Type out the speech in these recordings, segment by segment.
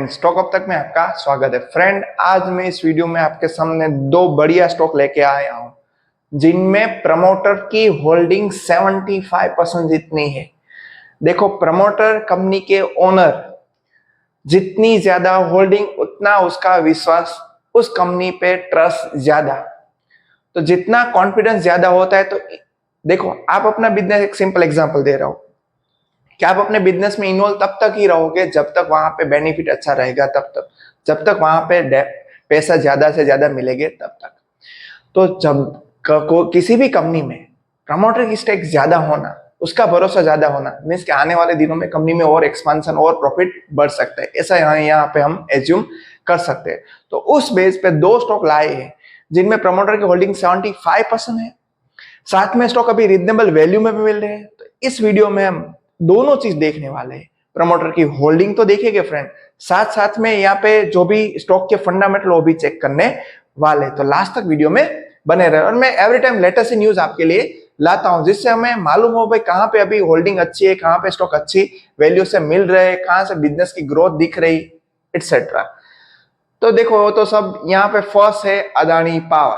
Friend, stock अब तक में आपका स्वागत है। फ्रेंड, आज मैं इस वीडियो में आपके सामने दो बढ़िया स्टॉक लेके आया हूं जिनमें प्रमोटर की होल्डिंग 75% जितनी है। देखो, प्रमोटर कंपनी के ओनर जितनी ज्यादा होल्डिंग उतना उसका विश्वास उस कंपनी पे ट्रस्ट ज्यादा। तो जितना कॉन्फिडेंस ज्यादा होता है, तो देखो, आप अपना बिजनेस, एक सिंपल एग्जांपल दे रहा हूं कि आप अपने बिजनेस में इन्वॉल्व तब तक ही रहोगे जब तक वहां पे बेनिफिट अच्छा रहेगा, तब तक जब तक वहां पे पैसा ज्यादा से ज्यादा मिलेंगे तब तक। तो जब किसी भी कंपनी में प्रमोटर की स्टेक ज्यादा होना, उसका भरोसा ज्यादा होना, मीन्स कि आने वाले दिनों में कंपनी में और एक्सपांशन और प्रॉफिट बढ़ सकता है, ऐसा यहाँ पे हम एज्यूम कर सकते हैं। तो उस बेस पे दो स्टॉक लाए हैं जिनमें प्रमोटर की होल्डिंग 75% है, साथ में स्टॉक अभी रिजनेबल वैल्यू में भी मिल रहे हैं। तो इस वीडियो में हम दोनों चीज देखने वाले हैं। प्रमोटर की होल्डिंग तो देखेंगे फ्रेंड, साथ साथ में यहाँ पे जो भी स्टॉक के फंडामेंटल वो भी चेक करने वाले। तो लास्ट तक वीडियो में बने रहे। और मैं एवरी टाइम लेटेस्ट न्यूज आपके लिए लाता हूं जिससे हमें मालूम हो भाई कहाँ पे अभी होल्डिंग अच्छी है, कहाँ पे स्टॉक अच्छी वैल्यू से मिल रहे हैं, कहाँ से बिजनेस की ग्रोथ दिख रही, एटसेट्रा। तो देखो, वो तो सब यहाँ पे फर्स्ट है Adani power,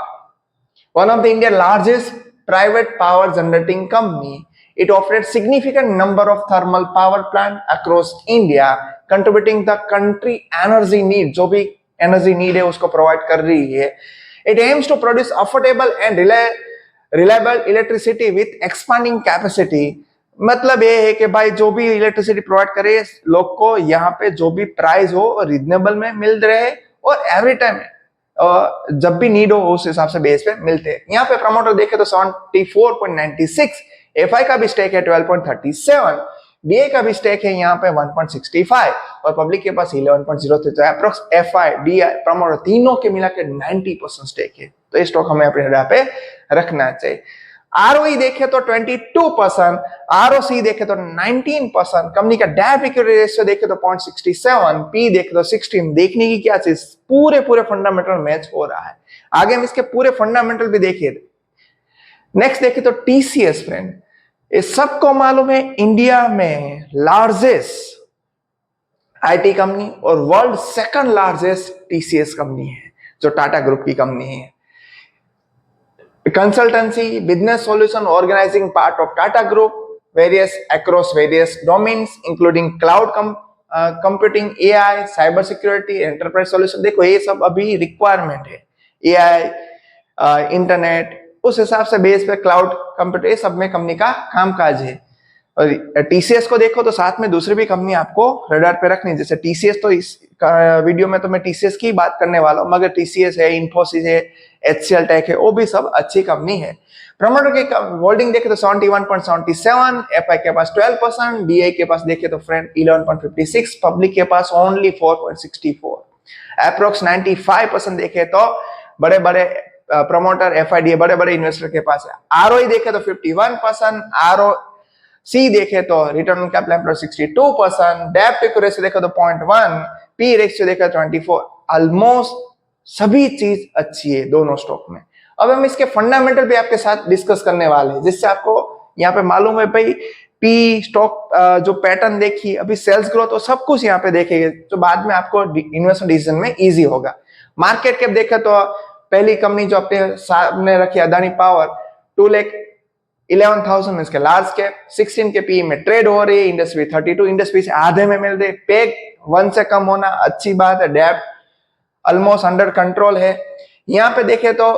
one of the India's largest private power generating company. It operates significant number of thermal power plant across India, contributing the country energy need. जो भी energy need है उसको provide कर रही है। It aims to produce affordable and reliable electricity with expanding capacity. मतलब ये है कि भाई जो भी इलेक्ट्रिसिटी प्रोवाइड करे लोग को, यहाँ पे जो भी प्राइस हो रिजनेबल में मिल रहे और एवरी टाइम जब भी नीड हो उस हिसाब से बेस पे मिलते हैं। यहाँ पे प्रमोटर देखे तो 74.96, एफआई का भी स्टेक है 12.37, डीए का भी स्टेक है यहाँ पे 1.65 और पब्लिक के पास 11.03। तो अप्रोक्स एफआई डीआई प्रमोटर तीनों के मिला के 90% स्टेक है। तो ये स्टॉक हमें अपने यहाँ पे रखना चाहिए। आरओई देखे तो 22%, आरओसी देखे तो 19%, कंपनी का डेट इक्विटी रेशियो देखे तो 0.67, पी देखे तो 16। देखने की क्या चीज, पूरे फंडामेंटल मैच हो रहा है। आगे हम इसके पूरे फंडामेंटल भी देखिए। नेक्स्ट देखे तो टीसीएस फ्रेंड, ये सबको मालूम है इंडिया में लार्जेस्ट आईटी कंपनी और world second largest TCS company है जो टाटा ग्रुप की कंपनी है। Consultancy, business solution organizing part of Tata Group, across various domains, including cloud computing, AI, cyber security, enterprise solution। देखो, ये सब अभी रिक्वायरमेंट है। AI, इंटरनेट, उस हिसाब से बेस पे क्लाउड कंप्यूटर, ये सब में कंपनी का कामकाज है। और टीसीएस को देखो तो साथ में दूसरी भी कंपनी आपको रडार पे रखनी है। जैसे टीसीएस, तो इस वीडियो में तो मैं टीसीएस की बात करने वाला हूं, मगर टीसीएस है, इन्फोसिस है, एचसीएल टेक है, वो भी सब अच्छी कंपनी है। प्रमोटर की होल्डिंग देखे तो 71.77, एफआई के पास 12%, डीआई के पास देखे तो फ्रेंड 11.56, पब्लिक के पास ओनली 4.64। अप्रोक्स 95% देखे तो बड़े बड़े प्रमोटर एफआईडी बड़े बड़े इन्वेस्टर के पास है। आरओई देखे तो 51%, सी देखे तो रिटर्न ऑन कैपिटल एम्प्लॉयड 62%, डेब्ट इक्विटी रेशियो देखे तो 0.1, पी रेशियो देखे तो 24। ऑलमोस्ट सभी चीज अच्छी है दोनों स्टॉक में। अब हम इसके फंडामेंटल भी आपके साथ डिस्कस करने वाले हैं जिससे आपको यहाँ पे मालूम है भाई पी स्टॉक जो पैटर्न देखिए, अभी सेल्स ग्रोथ और सब कुछ यहाँ पे देखेंगे तो बाद में आपको इन्वेस्टमेंट डिसीजन में इजी होगा। मार्केट कैप देखे तो पहली कंपनी जो अपने सामने रखी अदानी पावर 2,11,000 इसके लार्ज कैप, 16 के पी में ट्रेड हो रही है। इंडस्ट्री 32, इंडस्ट्री से आधे में मिल रही, पेग 1 से कम होना अच्छी बात है। डेब्ट ऑलमोस्ट अंडर कंट्रोल है। यहाँ पे देखे तो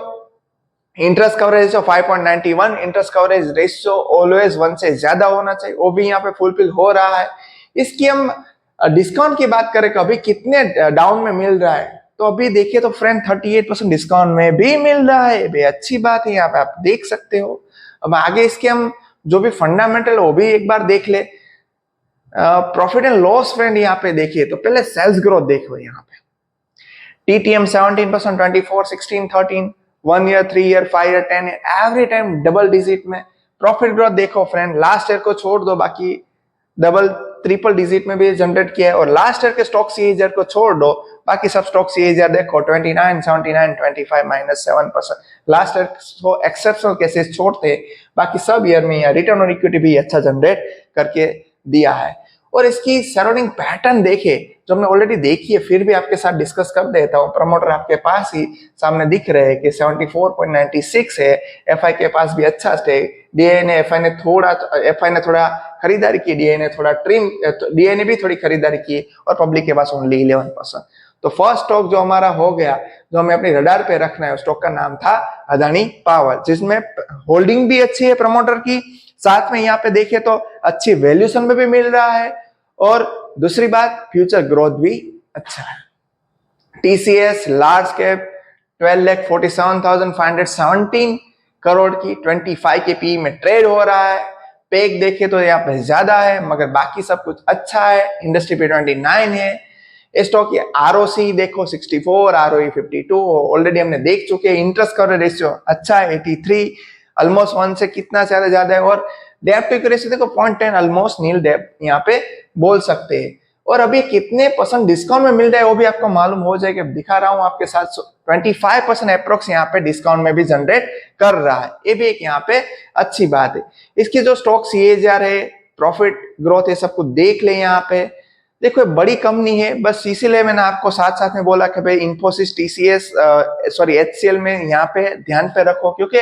interest coverage ratio 5.91, interest coverage ratio always 1 से ज्यादा होना चाहिए, वो भी यहाँ पे फुलफिल हो रहा है। इसकी हम डिस्काउंट की बात करें कभी कितने डाउन में मिल रहा है, तो अभी देखिए तो फ्रेंड 38% डिस्काउंट में भी मिल रहा है, भी अच्छी बात है। यहाँ पे आप देख सकते हो। अब आगे इसके हम जो भी फंडामेंटल वो भी एक बार देख ले। प्रॉफिट एंड लॉस फ्रेंड यहाँ पे देखिए तो पहले सेल्स ग्रोथ देखो। यहाँ पे TTM 17%, 24, 16, 13, 1 year, 3 year, 5 year, 10 year, every time double digit में। प्रॉफिट ग्रोथ देखो फ्रेंड, लास्ट ईयर को छोड़ दो, बाकी डबल ट्रिपल डिजिट में भी जनरेट किया है। और लास्ट ईयर के स्टॉक सीएजीआर को छोड़ दो, बाकी सब स्टॉक सीएजीआर देखो 29, 79, 25, -7%। लास्ट ईयर को एक्सेप्शनल केसेस छोड़ते, बाकी सब ईयर में रिटर्न ऑन इक्विटी भी अच्छा जनरेट करके दिया है। और इसकी सराउंडिंग पैटर्न देखे जो हमने ऑलरेडी देखी है, फिर भी आपके साथ डिस्कस कर देता हूँ। प्रमोटर आपके पास ही सामने दिख रहे हैं कि 74.96 है। एफआई के पास भी अच्छा स्टेक, एफआई ने थोड़ा खरीदारी की, डीआई ने भी थोड़ी खरीदारी की और पब्लिक के पास ओनली 11%। तो फर्स्ट स्टॉक जो हमारा हो गया, जो हमें अपनी रडार पे रखना है, उस स्टॉक का नाम था अदानी पावर, जिसमें होल्डिंग भी अच्छी है प्रमोटर की, साथ में यहाँ पे देखे तो अच्छी वैल्यूएशन में भी मिल रहा है, और दूसरी बात फ्यूचर ग्रोथ भी अच्छा है। टीसीएस लार्ज कैप 12,47,517 करोड़ की 25 के पी में ट्रेड हो रहा है। पेक देखे तो यहाँ पे ज्यादा है, मगर बाकी सब कुछ अच्छा है। इंडस्ट्री पे 29 है। स्टॉक की आरओसी देखो 64, आरओई 52 ऑलरेडी हमने देख चुके हैं। इंटरेस्ट कवरेज रेशियो अच्छा है 83, ऑलमोस्ट 1 से कितना ज्यादा है। और डेब्ट टू इक्विटी रेशियो देखो 0.10, ऑलमोस्ट नील डेब्ट यहाँ पे बोल सकते हैं। और अभी कितने % डिस्काउंट में मिल रहा है वो भी आपको मालूम हो जाएगा, दिखा रहा हूं आपके साथ। 25% अप्रोक्स यहाँ पे डिस्काउंट में भी जनरेट कर रहा है, ये भी एक यहाँ पे अच्छी बात है। इसकी जो स्टॉक सीएजीआर है, प्रॉफिट ग्रोथ है, सब कुछ देख ले। यहाँ पे देखो बड़ी कंपनी है, बस इसीलिए मैंने आपको साथ में बोला कि भाई इन्फोसिस, टीसीएस, एचसीएल में यहाँ पे ध्यान पे रखो, क्योंकि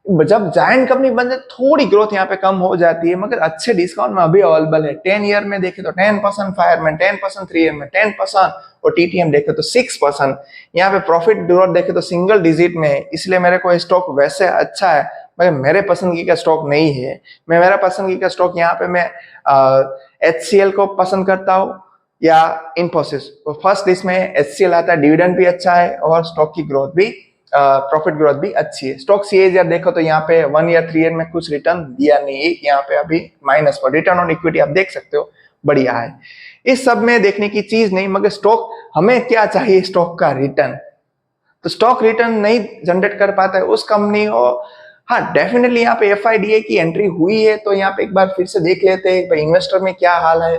जब जायंट कंपनी बन जाए थोड़ी ग्रोथ यहाँ पे कम हो जाती है, मगर अच्छे डिस्काउंट में अभी अवेलेबल है। 10 ईयर में देखे तो 10%, फायरमैन 10%, 3 ईयर में 10%, और टीटीएम देखे तो 6%। यहाँ पे प्रॉफिट ग्रोथ देखे तो सिंगल डिजिट में है, इसलिए मेरे को स्टॉक वैसे अच्छा है, मगर मेरे पसंदगी का स्टॉक नहीं है। मेरा पसंदगी का स्टॉक यहाँ पे मैं एचसीएल को पसंद करता हूँ या इन्फोसिस। तो फर्स्ट लिस्ट में एचसीएल आता है, डिविडेंड भी अच्छा है और स्टॉक की ग्रोथ भी, प्रॉफिट ग्रोथ भी अच्छी है। स्टॉक सीएजीआर देखो तो यहाँ पे 1 ईयर 3 ईयर में कुछ रिटर्न दिया नहीं है, यहाँ पे अभी माइनस पर। रिटर्न ऑन इक्विटी आप देख सकते हो बढ़िया है। इस सब में देखने की चीज नहीं, मगर स्टॉक हमें क्या चाहिए, स्टॉक का रिटर्न। तो स्टॉक रिटर्न नहीं जनरेट कर पाता है उस कंपनी हो। हाँ डेफिनेटली यहाँ पे एफआईडीए की एंट्री हुई है, तो यहाँ पे एक बार फिर से देख लेते हैं भाई इन्वेस्टर में क्या हाल है।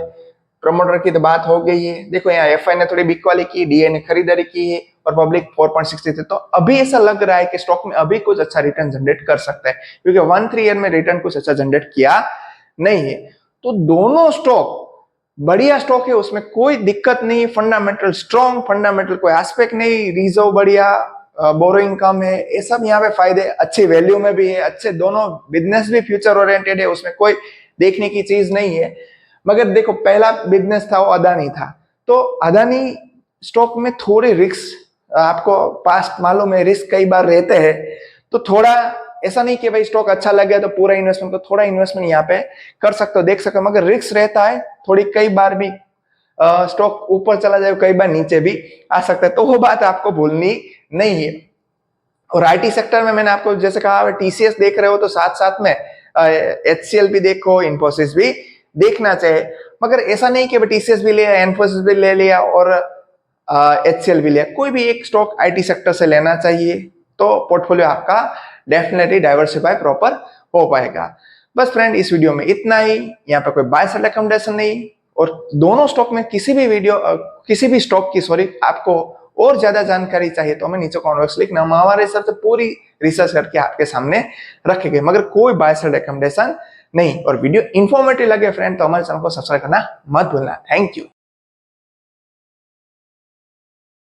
प्रमोटर की तो बात हो गई है, देखो यहाँ एफआई ने थोड़ी बिग वाली की, डीए ने खरीदारी की है और पब्लिक 4.63 थे। तो अभी ऐसा लग रहा है कि स्टॉक में अभी कुछ अच्छा रिटर्न जनरेट कर सकता है, क्योंकि 1-3 ईयर में रिटर्न कुछ अच्छा जनरेट किया नहीं है। तो दोनों स्टॉक बढ़िया स्टॉक है, उसमें कोई दिक्कत नहीं। फंडामेंटल स्ट्रॉन्ग, फंडामेंटल कोई एस्पेक्ट नहीं, रिजर्व बढ़िया, बोरोइंग कम है, ये सब यहाँ पे फायदे। अच्छी वैल्यू में भी है, अच्छे दोनों बिजनेस भी फ्यूचर ओरिएंटेड है, उसमें कोई देखने की चीज नहीं है। मगर देखो पहला बिजनेस था वो अदानी था, तो अदानी स्टॉक में थोड़े रिस्क, आपको पास्ट मालूम है रिस्क कई बार रहते हैं। तो थोड़ा ऐसा नहीं कि भाई स्टॉक अच्छा लग गया तो पूरा इन्वेस्टमेंट, तो थोड़ा इन्वेस्टमेंट यहाँ पे कर सकते हो, देख सकते हो, मगर रिस्क रहता है थोड़ी। कई बार भी स्टॉक ऊपर चला जाए, कई बार नीचे भी आ सकता है, तो वो बात आपको भूलनी नहीं है। और आईटी सेक्टर में मैंने आपको जैसे कहा टीसीएस देख रहे हो तो साथ साथ में एचसीएल भी देखो, इन्फोसिस भी देखना चाहिए। मगर ऐसा नहीं कि टीसीएस भी लिया, इन्फोसिस भी ले लिया और एचसीएल भी लिया, कोई भी एक स्टॉक आईटी सेक्टर से लेना चाहिए, तो पोर्टफोलियो आपका डेफिनेटली डाइवर्सिफाई प्रॉपर हो पाएगा। बस फ्रेंड इस वीडियो में इतना ही, यहाँ पे कोई बाय सेल रिकमेंडेशन नहीं। और दोनों स्टॉक में किसी भी स्टॉक की आपको और ज्यादा जानकारी चाहिए तो हमें नीचे कमेंट बॉक्स लिखना, हम हमारे हिसाब से पूरी रिसर्च करके आपके सामने रखेंगे, मगर कोई बाय सेल रिकमेंडेशन नहीं। और वीडियो इंफॉर्मेटिव लगे फ्रेंड तो हमारे चैनल को सब्सक्राइब करना मत भूलना। Thank you.